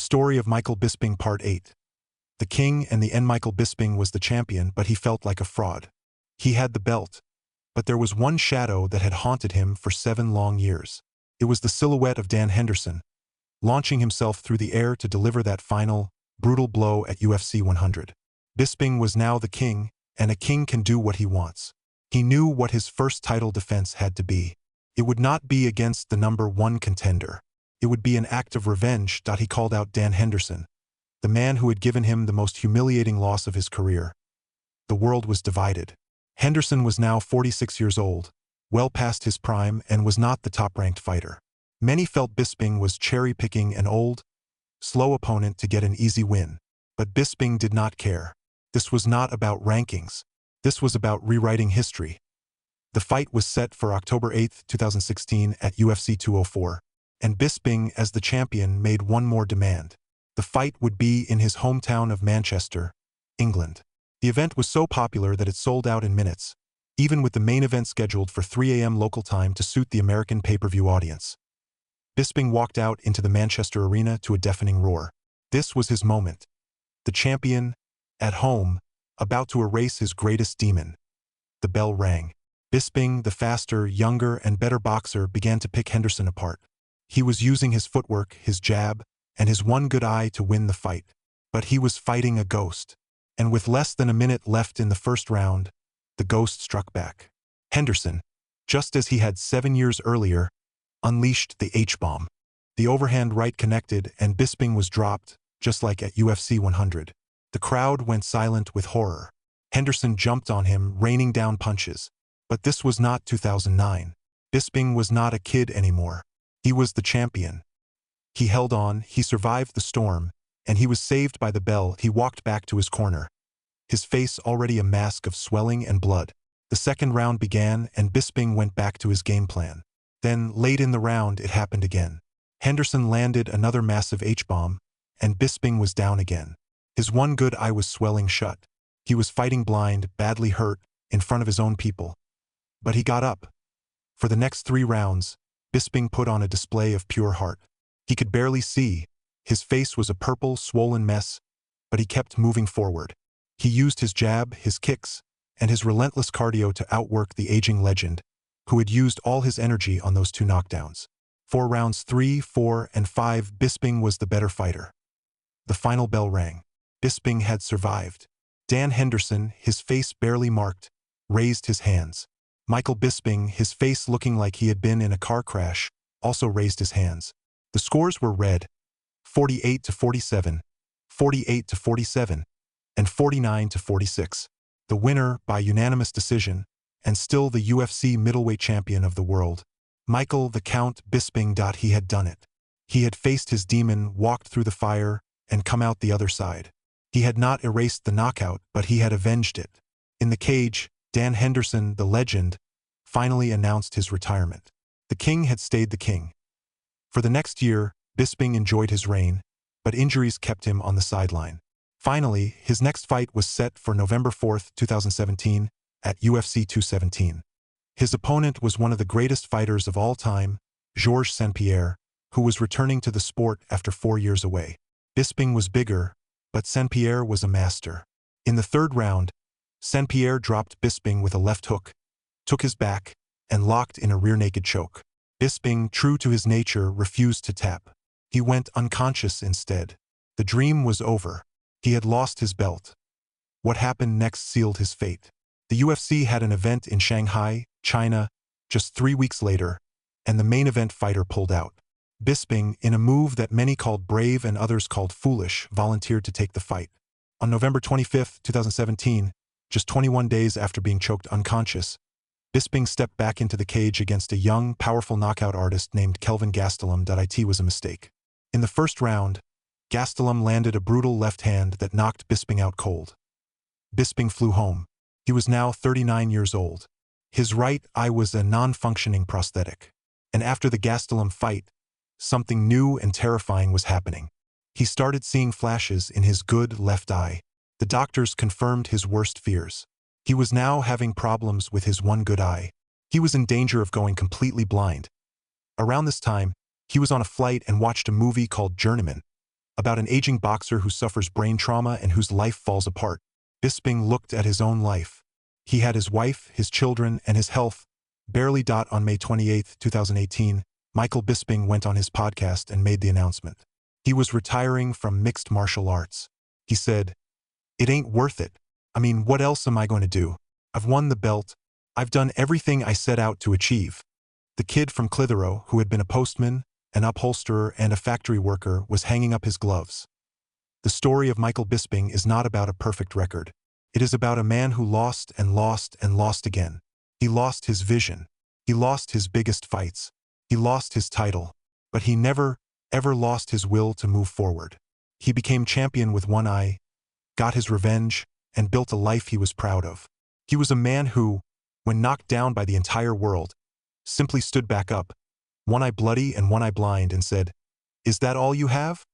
story of Michael Bisping Part 8. The king and the end. Michael Bisping was the champion, but he felt like a fraud. He had the belt, but there was one shadow that had haunted him for 7 long years. It was the silhouette of Dan Henderson, launching himself through the air to deliver that final, brutal blow at UFC 100. Bisping was now the king, and a king can do what he wants. He knew what his first title defense had to be. It would not be against the #1 contender. It would be an act of revenge. He called out Dan Henderson, the man who had given him the most humiliating loss of his career. The world was divided. Henderson was now 46 years old, well past his prime, and was not the top-ranked fighter. Many felt Bisping was cherry-picking an old, slow opponent to get an easy win. But Bisping did not care. This was not about rankings. This was about rewriting history. The fight was set for October 8, 2016 at UFC 204, and Bisping, as the champion, made one more demand. The fight would be in his hometown of Manchester, England. The event was so popular that it sold out in minutes, even with the main event scheduled for 3 a.m. local time to suit the American pay-per-view audience. Bisping walked out into the Manchester arena to a deafening roar. This was his moment. The champion, at home, about to erase his greatest demon. The bell rang. Bisping, the faster, younger, and better boxer, began to pick Henderson apart. He was using his footwork, his jab, and his one good eye to win the fight. But he was fighting a ghost. And with less than a minute left in the first round, the ghost struck back. Henderson, just as he had 7 years earlier, unleashed the H-bomb. The overhand right connected, and Bisping was dropped, just like at UFC 100. The crowd went silent with horror. Henderson jumped on him, raining down punches. But this was not 2009. Bisping was not a kid anymore. He was the champion. He held on, he survived the storm, and he was saved by the bell. He walked back to his corner, his face already a mask of swelling and blood. The second round began, and Bisping went back to his game plan. Then, late in the round, it happened again. Henderson landed another massive H-bomb, and Bisping was down again. His one good eye was swelling shut. He was fighting blind, badly hurt, in front of his own people. But he got up. For the next 3 rounds, Bisping put on a display of pure heart. He could barely see. His face was a purple, swollen mess, but he kept moving forward. He used his jab, his kicks, and his relentless cardio to outwork the aging legend, who had used all his energy on those 2 knockdowns. For rounds 3, 4, and 5, Bisping was the better fighter. The final bell rang. Bisping had survived. Dan Henderson, his face barely marked, raised his hands. Michael Bisping, his face looking like he had been in a car crash, also raised his hands. The scores were read: 48-47, 48-47, and 49-46. The winner, by unanimous decision, and still the UFC middleweight champion of the world, Michael the Count Bisping. He had done it. He had faced his demon, walked through the fire, and come out the other side. He had not erased the knockout, but he had avenged it. In the cage, Dan Henderson, the legend, finally announced his retirement. The king had stayed the king. For the next year, Bisping enjoyed his reign, but injuries kept him on the sideline. Finally, his next fight was set for November 4, 2017, at UFC 217. His opponent was one of the greatest fighters of all time, Georges St-Pierre, who was returning to the sport after 4 years away. Bisping was bigger, but St-Pierre was a master. In the 3rd round, St-Pierre dropped Bisping with a left hook, took his back, and locked in a rear-naked choke. Bisping, true to his nature, refused to tap. He went unconscious instead. The dream was over. He had lost his belt. What happened next sealed his fate. The UFC had an event in Shanghai, China, just 3 weeks later, and the main event fighter pulled out. Bisping, in a move that many called brave and others called foolish, volunteered to take the fight. On November 25, 2017, just 21 days after being choked unconscious, Bisping stepped back into the cage against a young, powerful knockout artist named Kelvin Gastelum. It was a mistake. In the first round, Gastelum landed a brutal left hand that knocked Bisping out cold. Bisping flew home. He was now 39 years old. His right eye was a non-functioning prosthetic. And after the Gastelum fight, something new and terrifying was happening. He started seeing flashes in his good left eye. The doctors confirmed his worst fears. He was now having problems with his one good eye. He was in danger of going completely blind. Around this time, he was on a flight and watched a movie called Journeyman. about an aging boxer who suffers brain trauma and whose life falls apart. Bisping looked at his own life. He had his wife, his children, and his health. Barely. On May 28, 2018, Michael Bisping went on his podcast and made the announcement. He was retiring from mixed martial arts. He said, "It ain't worth it. I mean, what else am I going to do? I've won the belt. I've done everything I set out to achieve." The kid from Clitheroe, who had been a postman, an upholsterer, and a factory worker, was hanging up his gloves. The story of Michael Bisping is not about a perfect record. It is about a man who lost and lost and lost again. He lost his vision. He lost his biggest fights. He lost his title. But he never, ever lost his will to move forward. He became champion with one eye, got his revenge, and built a life he was proud of. He was a man who, when knocked down by the entire world, simply stood back up, one eye bloody and one eye blind, and said, "Is that all you have?